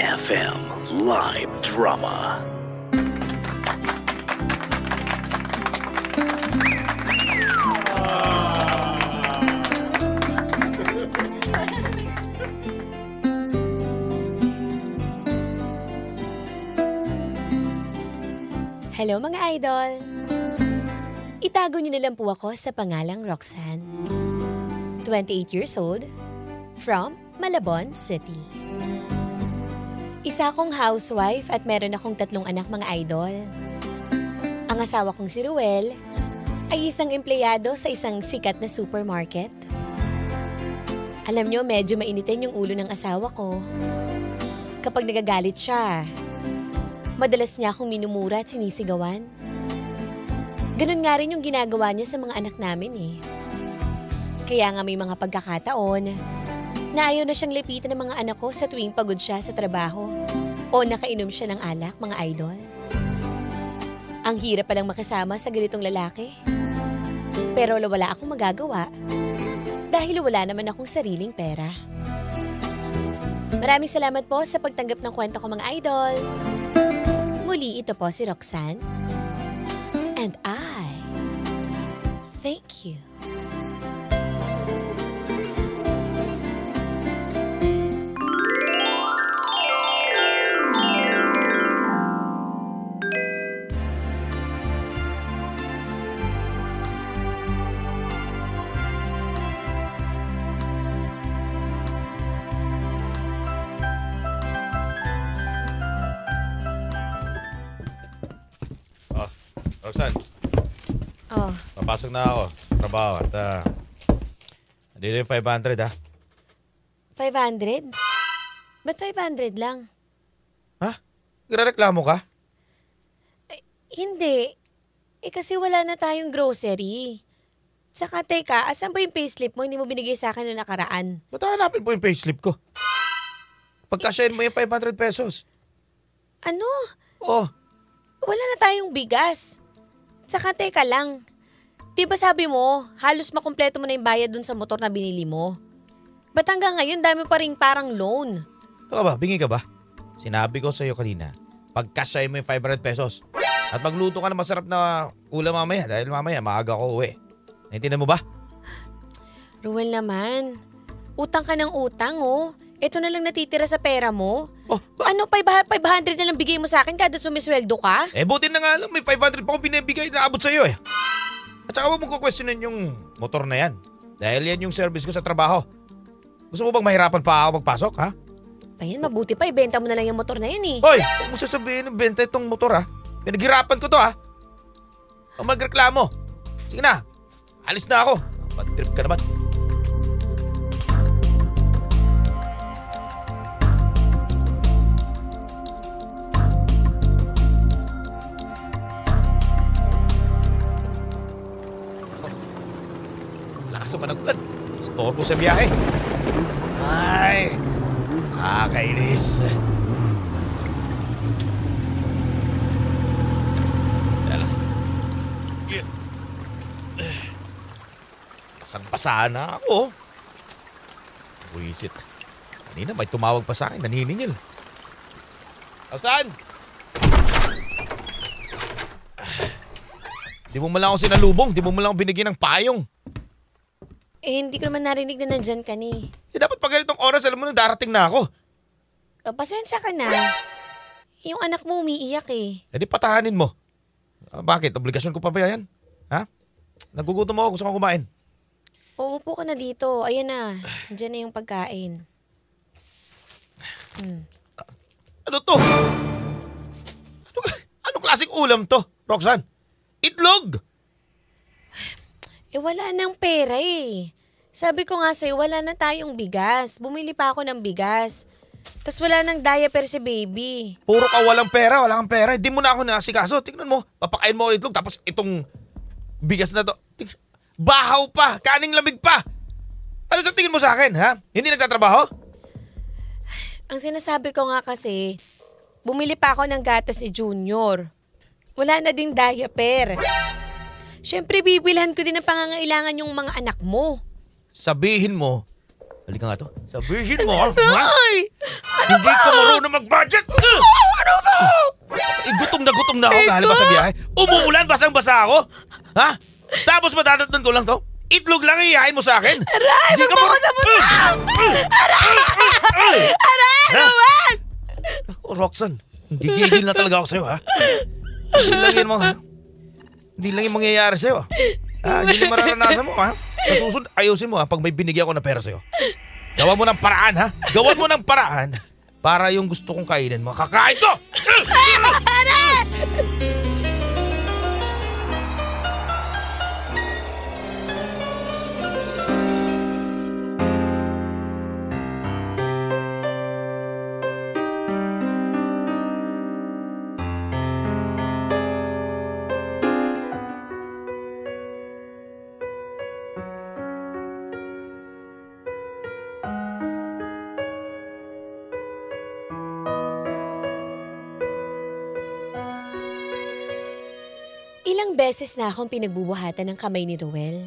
FM Live Drama. Hello mga idol! Itago niyo na lang po ako sa pangalang Roxanne. 28 years old, from Malabon City. Isa akong housewife at meron akong 3 anak mga idol. Ang asawa kong si Ruel ay isang empleyado sa isang sikat na supermarket. Alam niyo, medyo mainitin yung ulo ng asawa ko. Kapag nagagalit siya, madalas niya akong minumura at sinisigawan. Ganun nga rin yung ginagawa niya sa mga anak namin eh. Kaya nga may mga pagkakataon na ayaw na siyang lipitan ng mga anak ko sa tuwing pagod siya sa trabaho o nakainom siya ng alak, mga idol. Ang hirap palang makasama sa ganitong lalaki. Pero wala akong magagawa dahil wala naman akong sariling pera. Maraming salamat po sa pagtanggap ng kwento ko mga idol. Muli, ito po si Roxanne. And I thank you. Roxanne. Oh. Papasok na ako sa trabaho at hindi na yung 500 ha. 500? Ba't 500 lang? Ha? Nagrereklamo ka? Hindi. Kasi wala na tayong grocery. Tsaka teka, asan ba yung payslip mo? Hindi mo binigay sa akin noong nakaraan. Ba't hanapin po yung payslip ko? Pagkasyahin mo yung 500 pesos. Ano? Oh. Wala na tayong bigas. Tsaka teka lang. Di ba sabi mo, halos makumpleto mo na yung bayad dun sa motor na binili mo? Ba't hanggang ngayon dami pa rin parang loan? Ito ka ba? Bingi ka ba? Sinabi ko sa'yo kanina, pagkasyahin mo yung 500 pesos. At magluto ka na masarap na ulam mamaya dahil mamaya maaga ko uwi. Naintindihan mo ba? Ruel naman, utang ka ng utang oh. Ito na lang natitira sa pera mo. Oh, Ano, 500 na lang bigay mo sa akin kada sumisweldo ka? buti na nga lang may 500 pa akong binibigay na abot sa'yo eh. At saka huwag mong kukwestiyonin yung motor na yan. Dahil yan yung service ko sa trabaho. Gusto mo bang mahirapan pa ako magpasok, ha? Ayan, mabuti pa, ibenta mo na lang yung motor na yan eh. Hoy, huwag mo sasabihin ng benta itong motor, ha? Pinaghirapan ko to, ha? Huwag magreklamo. Sige na, alis na ako. Bad trip ka naman. Lakas naman ang ulan. Storbo sa biyahe. Ay, kainis. Dala. Basang-basa na ako. Buisit. Kanina may tumawag pa sa akin. Naniningil. Saan? Di mo malang ako sinalubong. Di mo malang ako binigyan ng payong. Hindi ko naman narinig na nandyan ka ni. Dapat pag ganitong oras, alam mo na darating na ako. Pasensya ka na. Yung anak mo umiiyak eh. Di patahanin mo. Bakit? Obligasyon ko pa ba yan? Ha? Nagugutom ako. Gusto kong kumain. Umupo ka na dito. Ayan na. Diyan na yung pagkain. Ano to? Anong klaseng ulam to, Roxanne? Itlog! Wala nang pera eh. Sabi ko nga sa'yo, wala na tayong bigas. Bumili pa ako ng bigas. Tapos wala nang diaper si baby. Puro ka walang pera, wala kang pera. Hindi mo na ako nasikaso. Tingnan mo, papakain mo ako itlog. Tapos itong bigas na to. Bahaw pa, kaning lamig pa. Ano sa tingin mo sa akin, ha? Hindi nagtatrabaho? Ang sinasabi ko nga kasi, bumili pa ako ng gatas ni Junior. Wala na ding diaper. Siyempre, bibilhan ko din ang pangangailangan yung mga anak mo. Sabihin mo, Halika nga to. Sabihin mo, ha? Ay! Hindi ka marunong mag-budget! Ano ba? Gutom na ako galing pa sa biyahe. Umuulan, basang-basa ako. Ha? Tapos matatatnan ko lang to. Itlog lang iyahay mo sa akin. Aray! Di ka Wag mo ko sa muna! Aray! Ano ba? Ako, Roxanne, gigigil na talaga ako sa'yo, ha? Hindi lang yung mangyayari sa'yo. Hindi lang mararanasan mo, ha? Sa susunod, ayusin mo, ha? Pag may binigyan ko na pera sa'yo. Gawan mo ng paraan, ha? Gawan mo ng paraan para yung gusto kong kainin mo. Kakain ko! Ilang beses na akong pinagbubuhatan ng kamay ni Ruel.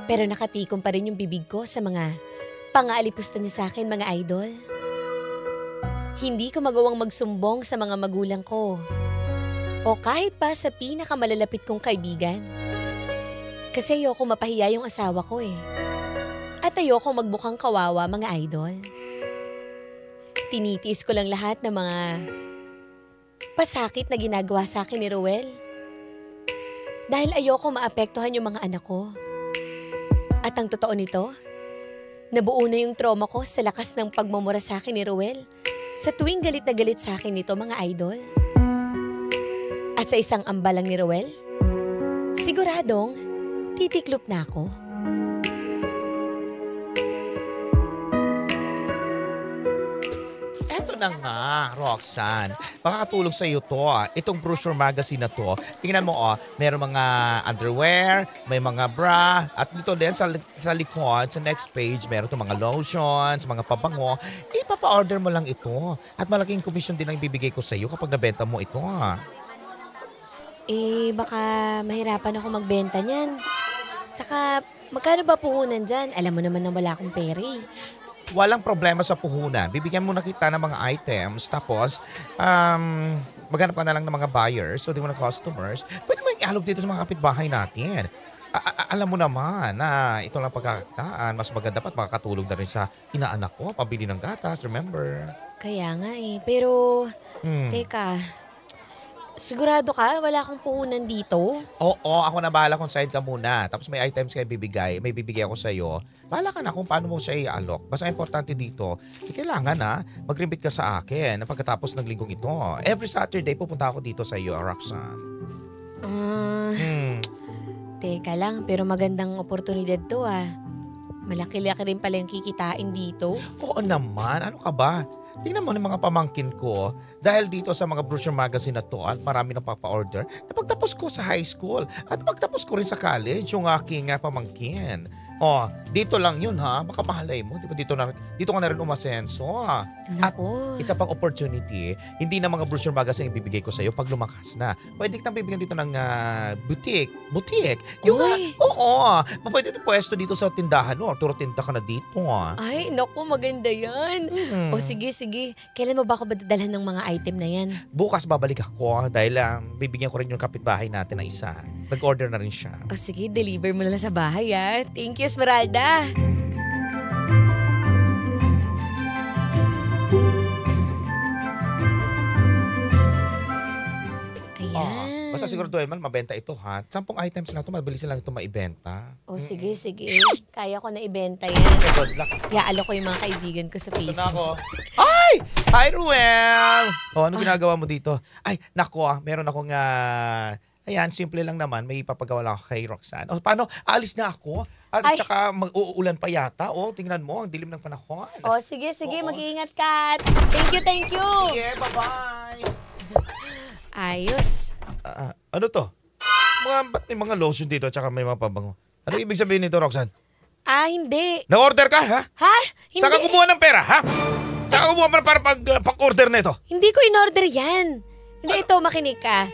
Pero nakatikom pa rin yung bibig ko sa mga pang-aalipusta niya sa akin, mga idol. Hindi ko magawang magsumbong sa mga magulang ko. O kahit pa sa pinakamalalapit kong kaibigan. Kasi ayoko mapahiya yung asawa ko eh. At ayoko magbukang kawawa, mga idol. Tinitiis ko lang lahat ng mga pasakit na ginagawa sa akin ni Ruel. Dahil ayoko maapektuhan yung mga anak ko. At ang totoo nito, nabuo na yung trauma ko sa lakas ng pagmumura sa akin ni Ruel sa tuwing galit na galit sa akin nito, mga idol. At sa isang ambalang ni Ruel, siguradong titiklop na ako. Eto na nga, Roxanne. Makakatulong sa iyo to. Itong brochure magazine na to. Tingnan mo, meron mga underwear, may mga bra, at dito din sa likod, sa next page, meron itong mga lotions, mga pabango. Ipapa-order mo lang ito. At malaking commission din ang ibibigay ko sa iyo kapag nabenta mo ito. Baka mahirapan ako magbenta niyan. Tsaka, magkano ba puhunan dyan? Alam mo naman na wala akong pera eh. Walang problema sa puhunan. Bibigyan mo na kita ng mga items. Tapos, maghanap ka na lang ng mga buyers o di mo na customers. Pwede mo ialog dito sa mga kapitbahay natin. Alam mo naman na ito lang pagkakakitaan. Mas maganda pa at makakatulong na rin sa inaanak ko. Pabili ng gatas, remember? Kaya nga eh. Pero, teka, sigurado ka? Wala akong puhunan dito? Oo, ako na bahala kung side ka muna. Tapos may items kayo bibigay. May bibigay ako sa'yo. Bahala ka na kung paano mo siya i-alok. Basta importante dito, kailangan na mag-remit ka sa akin na pagkatapos ng linggong ito. Every Saturday pupunta ako dito sa iyo, Roxanne. Teka lang, pero magandang oportunidad to ah. Malaki-laki rin pala yung kikitain dito. Oo naman, ano ka ba? Tingnan mo ng mga pamangkin ko. Dahil dito sa mga brochure magazine na to at marami nang papa-order, napagtapos ko sa high school at napagtapos ko rin sa college yung aking pamangkin. Dito lang yun ha. Baka mahalay mo. Diba dito ka na rin umasenso. At it's a pang opportunity. Hindi na mga brochure magazine ibibigay ko sa'yo pag lumakas na. Pwede kitang bibigyan dito ng boutique. Yung pwede ito pwesto dito sa tindahan. Turo tinda ka na dito. Ay, naku, maganda yan. O sige. Kailan mo ba ako dadalhan ng mga item na yan? Bukas babalik ako dahil bibigyan ko rin yung kapitbahay natin na isa. Nag-order na rin siya. O sige, deliver mo na lang sa bahay ah. Thank you, Esmeralda. Ayan. Basta siguro doon, mabenta ito ha. 10 items lang ito, mabilis lang ito maibenta. O sige. Kaya ko na ibenta yan. Good luck. Iaalo ko yung mga kaibigan ko sa Ito na ako. Facebook. Ay! Hi, Ruel! Ano ginagawa mo dito? Ay, nako, meron akong ayan, simple lang naman. May ipapagawa lang ako kay Roxanne. Paano? Aalis na ako. At saka mag-uulan pa yata. Tingnan mo, ang dilim ng panahon. O sige, mag-iingat ka. Thank you. Sige, bye-bye. Ayos. Ano to? Ba't may mga lotion dito at saka may mga pabango? Ano ibig sabihin nito, Roxanne? Hindi. Na-order ka, ha? Ha? Hindi. Saan ka kumuha ng pera, ha? Saan ka kumuha para pag-order na ito? Hindi ko in-order yan. Hindi, ito, makinig ka.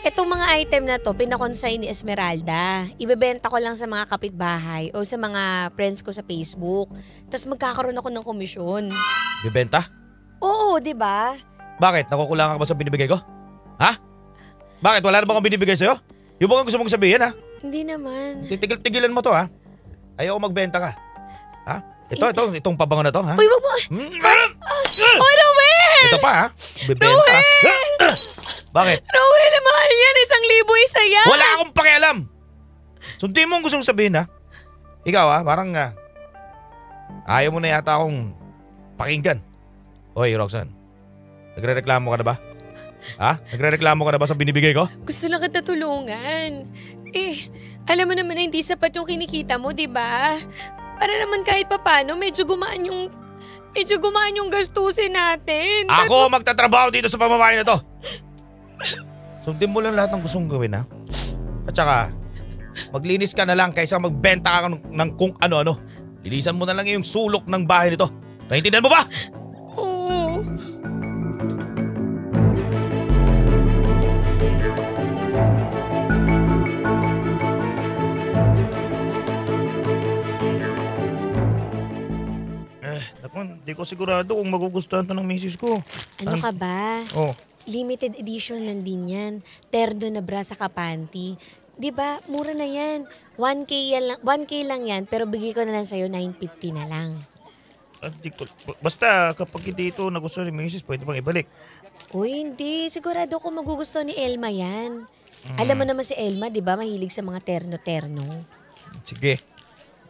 Itong mga item na to, pinakonsign ni Esmeralda. Ibebenta ko lang sa mga kapitbahay o sa mga friends ko sa Facebook. Tapos magkakaroon ako ng komisyon. Bibenta? Oo, di ba? Bakit? Nakukulangan ka ba sa binibigay ko? Ha? Bakit? Wala na ba akong binibigay sa'yo? Yung ba gusto mong sabihin, ha? Hindi naman. Tigilan mo to, ha? Ayaw ko magbenta ka. Ha? Itong pabango na to, ha? Uy, wag mo. Uy, Rowel! Ito pa, ha? Bibenta. Bakit? Rowel, mahal yan. 1,000 isa yan. Wala akong pakialam. Sundin mo ang gusto mong sabihin, ha? Ikaw, ha? Parang ayaw mo na yata akong pakinggan. Hoy, Roxanne. Nagre-reklamo ka na ba? Ha? Nagre-reklamo ka na ba sa binibigay ko? Gusto lang kita tulungan. Alam mo naman na hindi sapat yung kinikita mo, di ba? Para naman kahit papano, medyo gumaan yung gastusin natin. Ako magtatrabaho dito sa pamamahay na to. Sundin mo lang lahat ng gusto mong gawin, ha? At saka, maglinis ka na lang kaysa magbenta ka ng kung ano-ano. Linisan mo na lang yung sulok ng bahay nito. Naintindihan mo ba? Oo. Naku, hindi ko sigurado kung magugustuhan to ng misis ko. Ano ka ba? Oh. Limited edition lang din yan. Terdo na bra sa kapanty. Di ba? Mura na yan. 1K lang yan, pero bigay ko na lang sa'yo 950 na lang. Basta kapag hindi ito nagustuhan ni misis, pwede bang ibalik? Uy, hindi. Sigurado ko magugustuhan ni Elma yan. Alam mo naman si Elma, di ba? Mahilig sa mga terno-terno. Sige.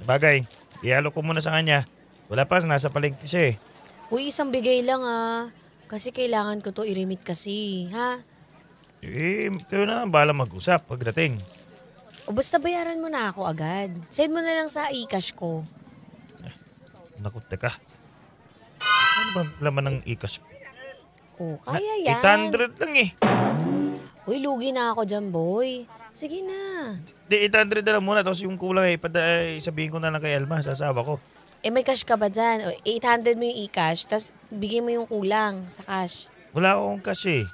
Bagay, ihalo ko muna sa kanya. Wala pa, nasa palengke siya eh. Uy, isang bigay lang Kasi kailangan ko to i-remit kasi, ha? Kayo na lang bahala mag-usap pagdating. O basta bayaran mo na ako agad. Send mo na lang sa e-cash ko. Naku, teka. Ano ba laman ng e-cash? O, kaya yan. 800 lang eh. Uy, lugi na ako dyan, boy. Sige na. Di, 800 na lang muna. Tapos yung kulang sabihin ko na lang kay Elma, sa asawa ko. May cash ka ba dyan? O, 800 mo yung e-cash, tapos bigay mo yung kulang sa cash. Wala akong cash eh.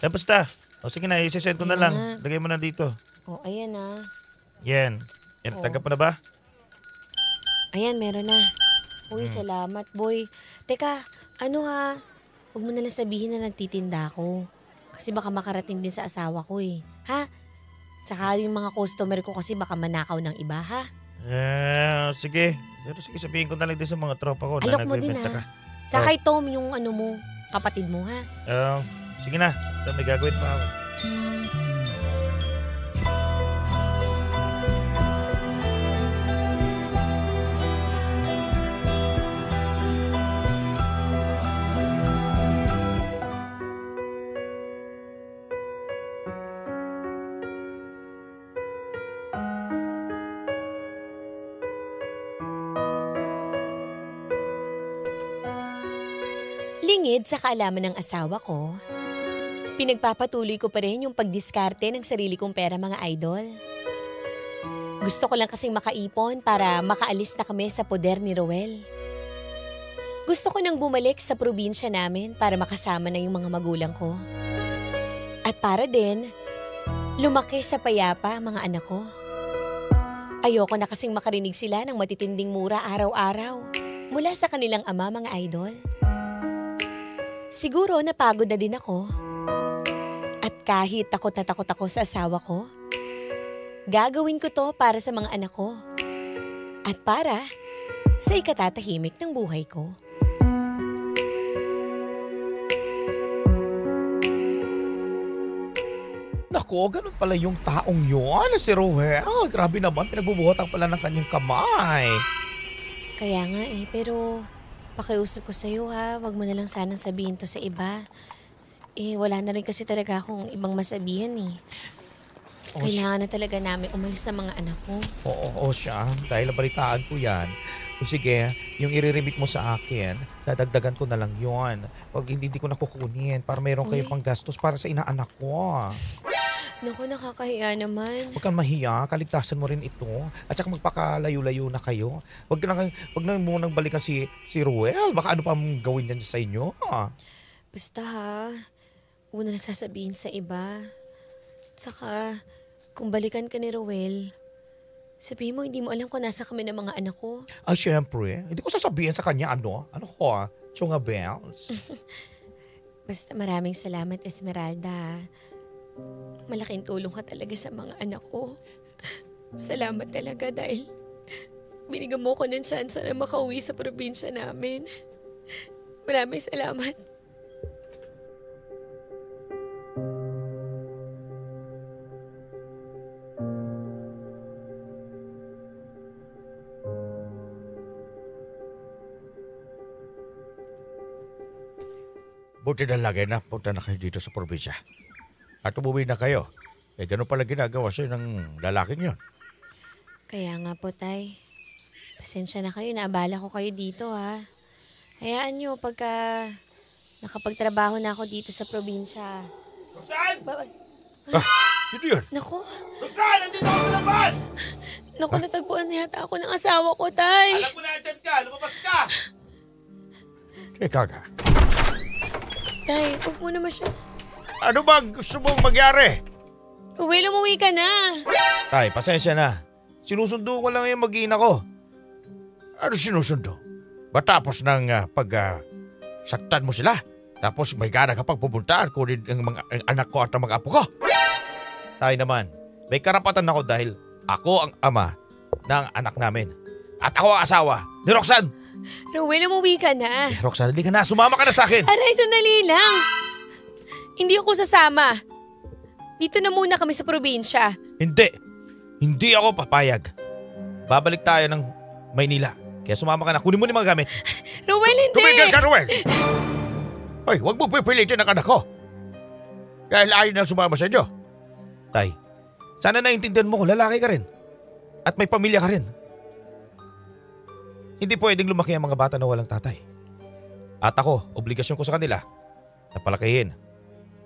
Basta. O sige na, isisend ko na lang. Lagay mo na dito. O, ayan na. Yan. Tanggap mo na ba? Ayan, meron na. Uy, salamat, boy. Teka, huwag mo nalang sabihin na nagtitinda ako. Kasi baka makarating din sa asawa ko eh. Ha? Tsaka yung mga customer ko kasi baka manakaw ng iba, ha? Sige. Pero sige, sabihin ko na lang din sa mga tropa ko. Alok mo din, ha? Sa kay Tom, yung mo, kapatid mo, ha? Sige na. May gagawin pa ako. Lingid sa kaalaman ng asawa ko, pinagpapatuloy ko pa rin yung pagdiskarte ng sarili kong pera, mga idol. Gusto ko lang kasing makaipon para makaalis na kami sa poder ni Rowel. Gusto ko nang bumalik sa probinsya namin para makasama na yung mga magulang ko. At para din, lumaki sa payapa mga anak ko. Ayoko na kasing makarinig sila ng matitinding mura araw-araw mula sa kanilang ama, mga idol. Siguro napagod na din ako. At kahit takot na takot ako sa asawa ko, gagawin ko to para sa mga anak ko. At para sa ikatatahimik ng buhay ko. Naku, ganun pala yung taong yun, si Rowel. Grabe naman, pinagbubuhatan pala ng kanyang kamay. Kaya nga pero pakiusap ko sa'yo, ha. Wag mo na lang sanang sabihin to sa iba. Wala na rin kasi talaga akong ibang masabihan eh. Kailangan na talaga namin umalis sa mga anak ko. Oo siya. Dahil nabalitaan ko yan. O sige, yung i-remit mo sa akin, dadagdagan ko na lang yon. Pag hindi ko na kukunin para mayroon kayo pang gastos para sa inaanak ko. Naku, nakakahiya naman. Huwag kang mahiya, kaligtasan mo rin ito. At saka magpakalayo-layo na kayo. Huwag na munang balikan si Rowel. Baka ano pa mong gawin niyan sa inyo. Basta ha, huwag na sasabihin sa iba. Saka, kung balikan ka ni Rowel, sabihin mo hindi mo alam kung nasa kami ng mga anak ko. Ay, syempre. Hindi ko sasabihin sa kanya ano ko Chunga bells. Basta maraming salamat, Esmeralda. Malaking tulong ka talaga sa mga anak ko. Salamat talaga dahil binigyan mo ko ng chance na makauwi sa probinsya namin. Maraming salamat. Buti na lagi na punta na kayo dito sa probinsya. At umuwi na kayo. Ganun pala ginagawa sa'yo ng lalaking yon. Kaya nga po, Tay. Pasensya na kayo, naabala ko kayo dito, ha. Hayaan nyo, pagka nakapagtrabaho na ako dito sa probinsya. Roxanne! Ba- Sino yun? Naku, Roxanne! Nandito ako sa labas! naku, natagpuan na yata ako ng asawa ko, Tay. Alam ko na andyan ka! Lumabas ka! Teka ka. Tay, huwag mo naman siya. Ano ba gusto mong mangyari? Uwi, umuwi ka na. Tay, pasensya na. Sinusundo ko lang yung mag-iina ko. Ano sinusundo? Matapos ng saktan mo sila. Tapos may gana ka pang pupuntaan kunin ang mga ang anak ko at ang mga apo ko. Tay naman, may karapatan ako dahil ako ang ama ng anak namin. At ako ang asawa ni Roxanne. Rowel, umuwi ka na. Roxanne, hindi ka na. Sumama ka na sa akin. Aray, sandali lang. Hindi ako sasama. Dito na muna kami sa probinsya. Hindi. Hindi ako papayag. Babalik tayo ng Maynila. Kaya sumama ka na. Kunin mo yung mga gamit. Rowel, hindi. Tumigil ka, Rowel! Hoy, huwag mo pipilitin ang anak ko. Dahil ayaw na sumama sa inyo. Tay, sana naintindihan mo kung lalaki ka rin. At may pamilya ka rin. Hindi pwedeng lumaki ang mga bata na walang tatay. At ako, obligasyon ko sa kanila na palakihin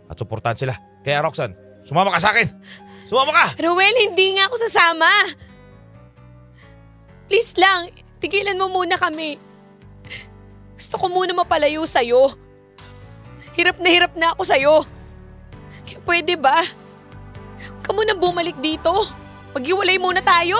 at suportahan sila. Kaya Roxanne, sumama ka sa akin! Sumama ka! Rowel, hindi nga ako sasama. Please lang, tigilan mo muna kami. Gusto ko muna mapalayo sa'yo. Hirap na ako sa'yo. Kaya pwede ba? Huwag ka muna bumalik dito. Maghiwalay muna tayo.